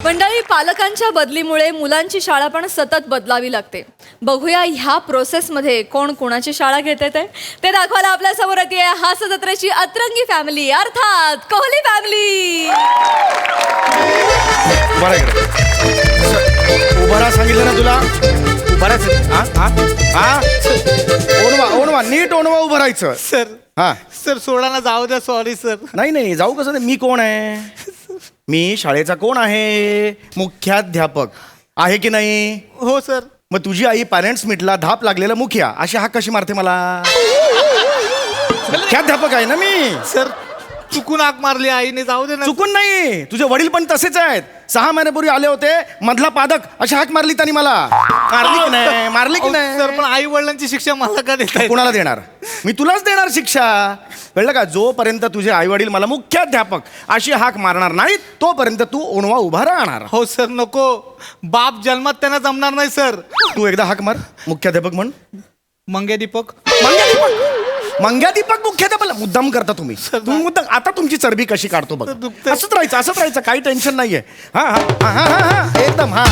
मंडळी, पालकांच्या बदलीमुळे मुलांची शाळा पण सतत बदलावी लागते. बघूया ह्या प्रोसेसमध्ये कोण कोणाची शाळा घेते ते दाखवायला आपल्या समोर येते हास्य जत्रेची अतरंगी फॅमिली, अर्थात कोहली फॅमिली. उभा राहा सांगितलं ना तुला. उभा ओणवा नीट ओणवा उभं राहायचं. सर हा सर सोडा ना, जाऊ द्या. Sorry sir. नाही जाऊ कसं नाही. मी कोण आहे? मी शाळेचा कोण आहे? मुख्याध्यापक आहे की नाही? हो सर. मग तुझी आई पॅरेंट्स मीटला धाप लागलेला मुखिया अशी हाक कशी मारते मला? मुख्याध्यापक आहे ना मी. सर चुकून हाक मारली आईने, जाऊ दे ना. चुकून नाही, तुझे वडील पण तसेच आहेत. 6 महिन्यापूर्वी आले होते, मधला पादक अशी हाक मारली त्यांनी मला. मारली की नाही? सर पण आई वडिलांची शिक्षा मला का देताय? कुणाला देणार? मी तुलाच देणार शिक्षा. कळलं का? जोपर्यंत तुझे आई वडील मला मुख्याध्यापक अशी हाक मारणार नाहीत तोपर्यंत तू ओणवा उभा राहणार. हो सर. नको, बाप जन्मात त्यांना जमणार नाही सर. तू एकदा हाक मार. मुख्याध्यापक म्हण. मंगे दीपक. मंग्यादीपक मुख्याध्यापक मुद्दाम करता तुम्ही. तुम्ही मुद्दाम. आता तुमची चरबी कशी काढतो बघ. असंच राहायचं काही टेन्शन नाहीये. हा हा हा हा हा एकदम. हा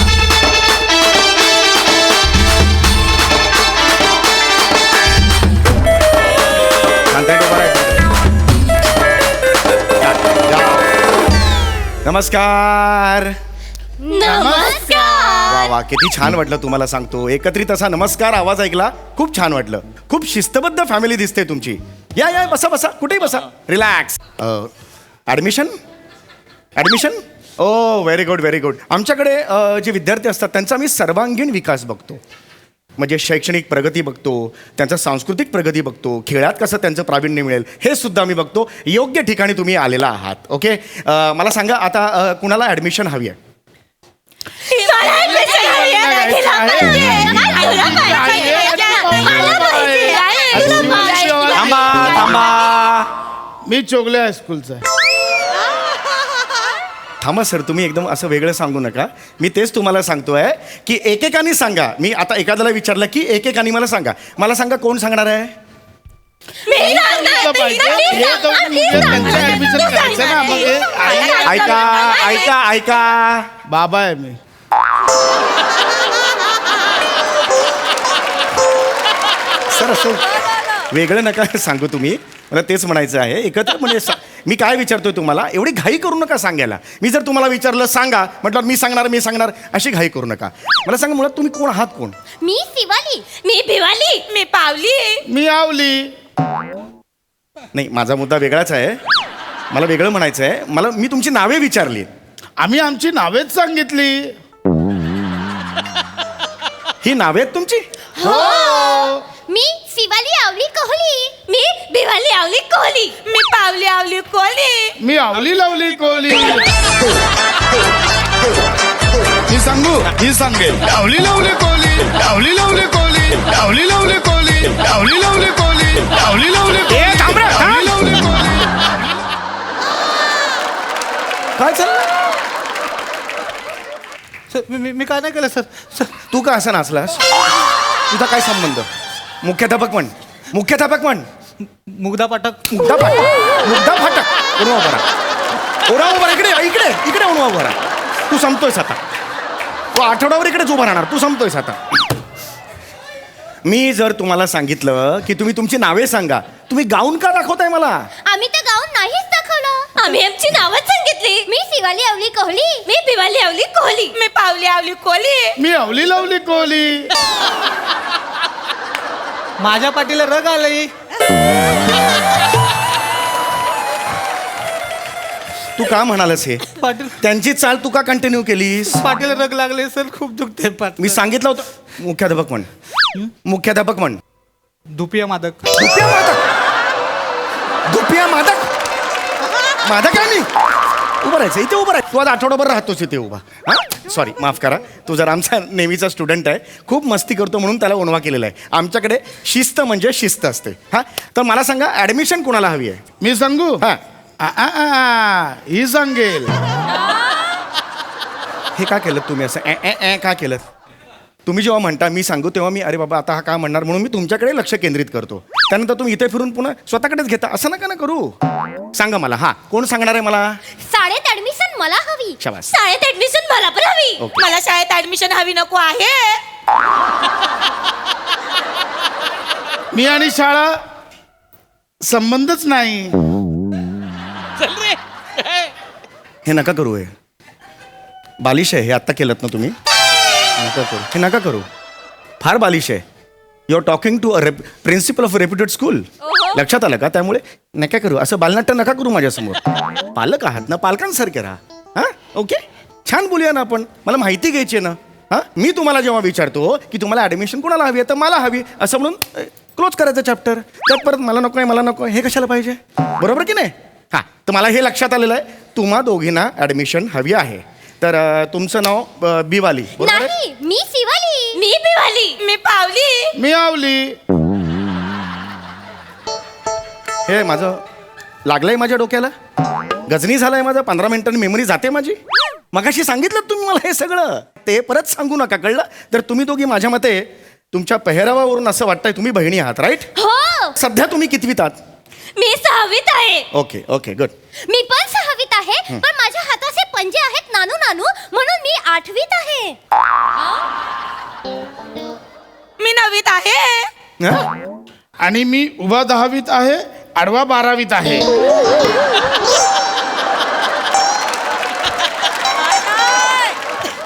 नमस्कार. वा वा, किती छान वाटलं तुम्हाला सांगतो. एकत्रित असा नमस्कार आवाज ऐकला, खूप छान वाटलं. खूप शिस्तबद्ध फॅमिली दिसते तुमची. या बसा बसा, कुठेही बसा. रिलॅक्स. ॲडमिशन ओ व्हेरी गुड. आमच्याकडे जे विद्यार्थी असतात त्यांचा मी सर्वांगीण विकास बघतो. म्हणजे शैक्षणिक प्रगती बघतो, त्यांचा सांस्कृतिक प्रगती बघतो, खेळात कसं त्यांचं प्रावीण्य मिळेल हे सुद्धा मी बघतो. योग्य ठिकाणी तुम्ही आलेला आहात. ओके, मला सांगा आता कुणाला ॲडमिशन हवी आहे? थांबा. मी चोगले हायस्कूलचा. थांबा सर, तुम्ही एकदम असं वेगळं सांगू नका. मी तेच तुम्हाला सांगतोय की एकेकानी सांगा. मी आता एखाद्याला विचारलं की एकेकानी मला सांगा. मला सांगा, कोण सांगणार आहे? ऐका. बाबा आहे मी. सर असं वेगळं नका सांगू तुम्ही. मला तेच म्हणायचं आहे. एकत्र म्हणजे मी काय विचारतोय तुम्हाला, एवढी घाई करू नका सांगायला. मी जर तुम्हाला विचारलं सांगा म्हटलं मी सांगणार अशी घाई करू नका. मला सांगा मुळात तुम्ही कोण आहात? कोण? मी शिवाली. मी भिवाली. मी पावली. मी आवली. नाही, माझा मुद्दा वेगळाच आहे. मला वेगळं म्हणायचं आहे. मी तुमची नावे विचारली. आम्ही आमची नावेच सांगितली. ही नावे आहेत तुमची? हो. मी शिवाली आवली कोहली. मी भिवाली आवली कोहली. मी पावली आवली कोहली. मी आवली लावली कोहली. ही सांगू? ही सांगेल. आवली लावली कोहली. आवली लावली कोहली. आवली लावली कोहली. आवली लावली कोहली. आवली लावली कोहली. आवली लावली कोहली. काय चाललं? सर मी काय नाही केलं सर. सर तू का असं नाचलास? तुझा काय संबंध? मुख्याध्यापक म्हण. मुग्धा पाठक. मुद्दा फाटक. ओणवा उभा. इकडे ओणवा उभा राहा. तू संपतोयस आता. तू आठवड्यावर इकडेच उभा राहणार. तू संपतोयस आता. मी जर तुम्हाला सांगितलं की तुम्ही तुमची नावे सांगा, तुम्ही गाऊन का दाखवताय मला? आम्ही तर गाऊन नाहीच दाखवलं. आम्ही आमची नावच सांगितली. मी शिवाली आवली कोहली. मी भिवाली आवली कोहली. मी पावली आवली कोहली. मी आवली लावली कोहली. माझ्या पाठीला रग आलंय. तू का म्हणालस हे? पाटील त्यांची चाल तू का कंटिन्यू केलीस? पाठीला रग लागले सर. खूप दुखते पाठ. मी सांगितलं होतं. मुख्याध्यापक म्हण. दुपिया मादक. दुपिया मादक. मादक आहे मी. उभं राहायचं इथे. उभं राहायचं. तू आज आठवडाभर राहतोस इथे उभा. हां सॉरी, माफ करा. तू जर आमचा नेहमीचा स्टुडंट आहे, खूप मस्ती करतो म्हणून त्याला ओणवा केलेला आहे. आमच्याकडे शिस्त म्हणजे शिस्त असते. हां, तर मला सांगा, ॲडमिशन कोणाला हवी आहे? मी सांगू? हां. ही सांगेल. हे का केलं तुम्ही असं का केलं? तुम्ही जेव्हा म्हणता मी सांगू तेव्हा मी अरे बाबा आता हा काय म्हणणार म्हणून मी तुमच्याकडे लक्ष केंद्रित करतो. त्यानंतर तुम्ही इथे फिरून पुन्हा स्वतःकडेच घेता. असं नका ना करू. सांगा मला. हा, कोण सांगणार आहे मला? शाळेत ऍडमिशन मला हवी. शाबास. शाळेत ऍडमिशन मला पण हवी. ओके. मला शाळेत ऍडमिशन हवी नको आहे. मी आणि शाळा संबंधच नाही. हे नका करू. हे बालिश आहे. हे आत्ता केलं ना तुम्ही. नका करू. हे नका करू. फार बालिश आहे. You are talking to a principal of reputed school. लक्षात आलं का? त्यामुळे नका करू. असं बालनाट्य नका करू माझ्यासमोर. पालक आहात ना, पालकांसारखे राहा. हां, ओके. छान बोलूया ना आपण. मला माहिती घ्यायची आहे ना. हां, मी तुम्हाला जेव्हा विचारतो की तुम्हाला ॲडमिशन कोणाला हवी आहे, तर मला हवी असं म्हणून क्लोज करायचं चॅप्टर. त्यात परत मला नको आहे, मला नको आहे, हे कशाला पाहिजे? बरोबर की नाही? हां, तर मला हे लक्षात आलेलं आहे, तुम्हा दोघींना ॲडमिशन हवी आहे. तर तुमचं नाव बिवाली, बरोबर आहे? नाही, मी शिवाली. मी बिवाली. मी पावली. मी आवली. हे माझं लागलंय माझ्या डोक्याला. गजनी झालाय माझा. 15 मिनिटांनी मेमरी जाते माझी. मगाशी सांगितलं तुम्ही मला हे सगळं. ते परत सांगू नका, कळलं? तर तुम्ही दोघी माझ्या मते तुमच्या पेहरावावरून असं वाटतंय तुम्ही बहिणी आहात, राईट? हो, सध्या तुम्ही कितवीत आहात? मी 6वीत आहे. Okay okay, good. मी पण 6वीत आहे, पण माझ्या हाताचे पंजे आहेत नानू नानू, म्हणून मी 8वीत आहे. मी 9वीत आहे. आणि मी उभा 10वीत आहे, आडवा 12वीत आहे.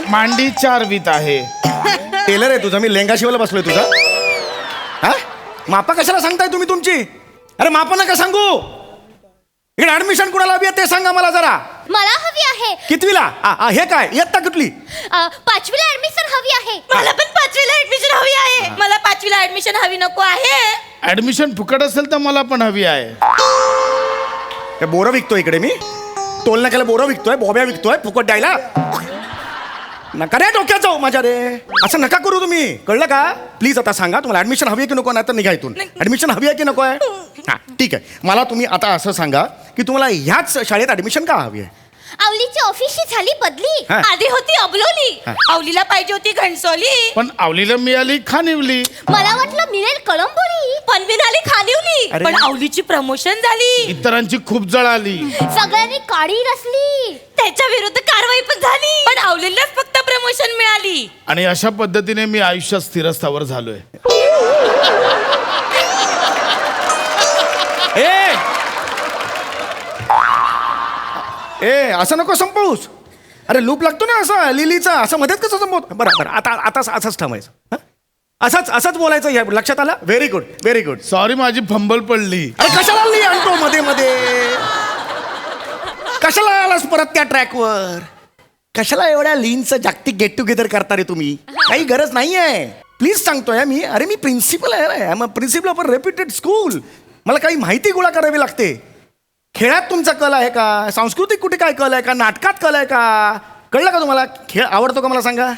मांडी 4वीत आहे. टेलर आहे तुझा. मी लेंगा शिवायला बसलोय तुझा. हा, मापा कशाला सांगताय तुम्ही तुमची? अरे मापा नका सांगू. इकडे ऍडमिशन कुणाला हवी आहे ते सांगा मला जरा. मला हवी आहे. कितवीला? हे काय इयत्ता कुठली? 5वीला ऍडमिशन हवी आहे. मला पण 5वीला ऍडमिशन हवी आहे. मला 5वीला ऍडमिशन हवी नको आहे. ऍडमिशन फुकट असेल तर मला पण हवी आहे. हे बोरं विकतोय इकडे मी. टोल नाक्याला बोरं विकतोय, बोब्या विकतोय फुकट द्यायला. नका रे डोक्यात जाऊ माझ्या रे. असं नका करू तुम्ही, कळलं का? प्लीज आता सांगा तुम्हाला ऍडमिशन हवी आहे की नको, नाही तर निघा इथून. ऍडमिशन हवी आहे की नको आहे? हां, ठीक आहे. मला तुम्ही आता असं सांगा की तुम्हाला ह्याच शाळेत ऍडमिशन का हवी आहे? आवलीची ऑफिसची झाली बदली. हा. आधी होती अबलोली. हा. आवलीला पाहिजे होती घणसोली. पण आवलीला मिळाली खानिवली. मला वाटलं मिळेल कळंबोली, पण मिळाली खानिवली. अरे. पण आवलीची प्रमोशन झाली. इतरांची खूप जळाली. सगळ्यांनी काळी रचली. त्याच्या विरुद्ध कारवाई पण झाली, पण आवलीलाच फक्त प्रमोशन मिळाली. आणि अशा पद्धतीने मी आयुष्यात स्थिरस्थावर झालोय. ए असं नको संपवूस. अरे लूप लागतो ना असं लिलीचा. असं मध्येच कसं संपवत? बरं बरं, आता असंच थांबायचं. हं? असंच बोलायचं. या लक्षात आलं? Very good, very good. Sorry, माझी फंबल पडली. अरे कशाला लिही आणतो मध्ये मध्ये? कशाला आलास परत त्या ट्रॅकवर? कशाला एवढ्या लीनचं जागतिक गेट टुगेदर करता रे तुम्ही? काही गरज नाही आहे. प्लीज सांगतोय मी. अरे मी प्रिन्सिपल आहे रे. I am a principal of a reputed school. मला काही माहिती गोळा करावी लागते. खेळात तुमचा कल आहे का? सांस्कृतिक कुठे काय कल आहे का? नाटकात कल आहे का? कळलं का तुम्हाला? खेळ आवडतो का मला सांगा?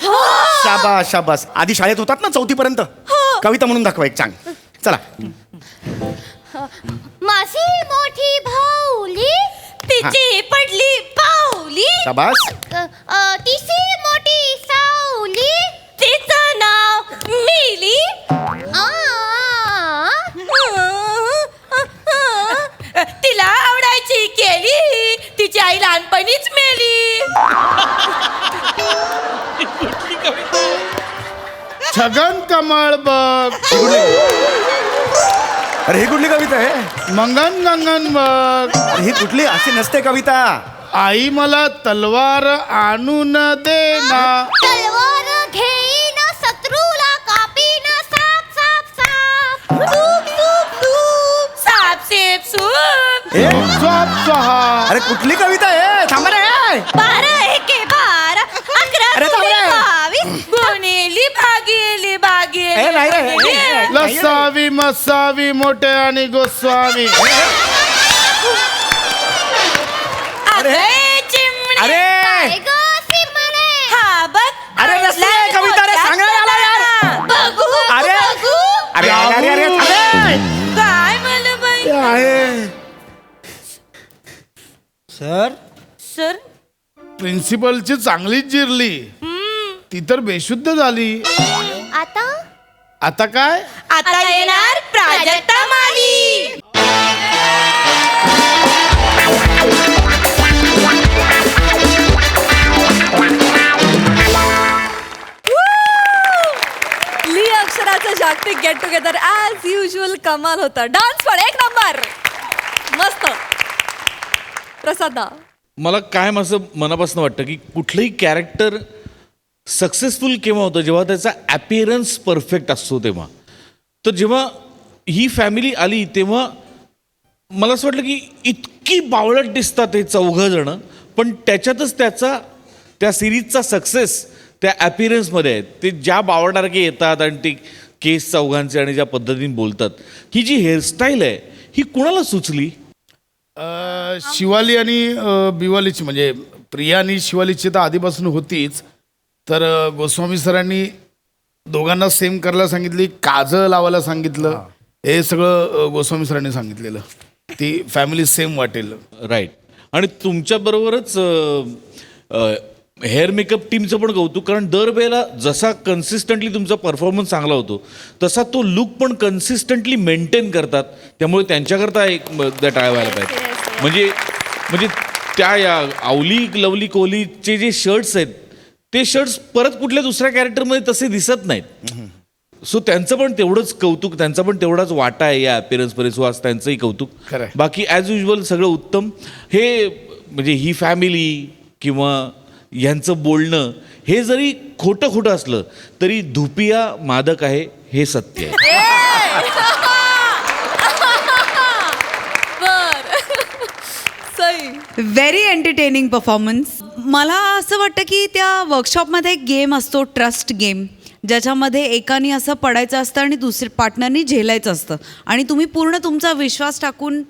शाबास शाबास. आधी शाळेत होतात ना 4थी पर्यंत? कविता म्हणून दाखवा एक चांग. चला. माझी मोठी भाऊली तिची पडली पाऊली. शाबास. तिची मोठी सावली तिचं नाव मिली. तिला आवडायची केली, तिची आई लहानपणीच मेली. छगन कमळ बघ, अरे ही कुठली कविता आहे? मंगन गंगन बघ. अरे ही कुठली? अशी नसते कविता. आई मला तलवार आणून दे ना. तलवार घेईन शत्रूला कापीन. साप साप साप सूप सूप सूप साप सेप सूप. ए, स्वाप स्वाहा. अरे कुठली कविता आहे? थांबा रे. 12 एके 12 11 अरे थांब रे. 22 गुणिली भागिली ए, नाही रे. भागिली. लसावी मसावी मोठे आणि गोस्वामी. अरे. अरे काय गं सिमरे? हा बघ. अरे रस्ते कविता रे. सांगा याला यार. बघू अरे. बघू. अरे अरे अरे अरे. काय मला बाई? आहे. सर प्रिन्सिपलची चांगलीच जिरली. ती तर बेशुद्ध झाली. आता काय? आता येणार प्राजक्ता माली. आणि गेट टुगेदर ॲज युजल कमाल होता. डान्स पण एक नंबर, मस्त. प्रसादा, मला कायम असं मनापासून वाटतं की कुठलंही कॅरेक्टर सक्सेसफुल केव्हा होतं, जेव्हा त्याचा ॲपिअरन्स परफेक्ट असतो तेव्हा. तर जेव्हा ही फॅमिली आली तेव्हा मला असं वाटलं की इतकी बावळट दिसतात हे चौघंजणं, पण त्याच्यातच त्या सिरीजचा सक्सेस त्या ॲपिअरन्समध्ये आहे. ते ज्या बावळटारखे येतात आणि ते केस चौघांचे आणि ज्या पद्धतीने बोलतात, ही जी हेअरस्टाईल आहे ही कुणाला सुचली? शिवाली आणि बिवालीची, म्हणजे प्रिया आणि शिवालीची तर आधीपासून होतीच. तर गोस्वामी सरांनी दोघांना सेम करायला सांगितली, काजळ लावायला सांगितलं. हे सगळं गोस्वामी सरांनी सांगितलेलं. ती फॅमिली सेम वाटेल. राईट. आणि तुमच्याबरोबरच हेअर मेकअप टीमचं पण कौतुक, कारण दरवेळेला जसा कन्सिस्टंटली तुमचा परफॉर्मन्स चांगला होतो तसा तो लुक पण कन्सिस्टंटली मेंटेन करतात. त्यामुळे त्यांच्याकरता एक टाळ्या व्हायला पाहिजे. म्हणजे त्या या आवली लवली कोहलीचे जे शर्ट्स आहेत ते शर्ट्स परत कुठल्या दुसऱ्या कॅरेक्टरमध्ये तसे दिसत नाहीत. सो त्यांचं पण तेवढंच कौतुक, त्यांचा पण तेवढाच वाटा आहे या अपीअरन्समध्ये. सो आज त्यांचंही कौतुक. खरंय. बाकी ॲज युजल सगळं उत्तम. हे म्हणजे ही फॅमिली किंवा ह्यांचं बोलणं हे जरी खोटं असलं तरी धुपिया मादक आहे हे सत्य आहे. सई. Very entertaining performance. मला असं वाटतं की त्या वर्कशॉपमध्ये एक गेम असतो, ट्रस्ट गेम, ज्याच्यामध्ये एकाने असं पडायचं असतं आणि दुसऱ्या पार्टनरनी झेलायचं असतं आणि तुम्ही पूर्ण तुमचा विश्वास टाकून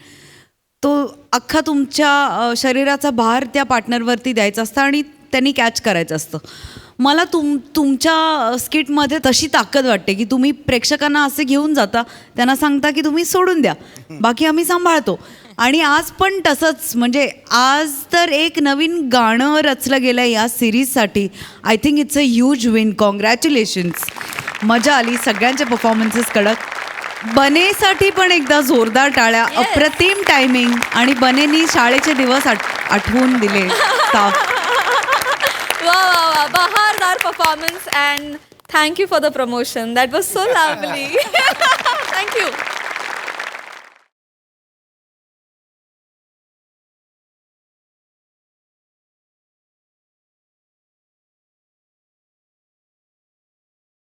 तो अख्खा तुमच्या शरीराचा भार त्या पार्टनरवरती द्यायचा असतं आणि त्यांनी कॅच करायचं असतं. मला तुमच्या स्किटमध्ये तशी ताकद वाटते की तुम्ही प्रेक्षकांना असे घेऊन जाता, त्यांना सांगता की तुम्ही सोडून द्या, बाकी आम्ही सांभाळतो. आणि आज पण तसंच, म्हणजे आज तर एक नवीन गाणं रचलं गेलं आहे या सिरीजसाठी. I think it's a huge win. Congratulations. मजा आली सगळ्यांच्या परफॉर्मन्सेस कडक. बनेसाठी पण एकदा जोरदार टाळ्या. अप्रतिम टायमिंग आणि बनेनी शाळेचे दिवस आठवून दिले स्टाफ. वा वा वा, बहारदार performance and thank you for the promotion. That was so lovely.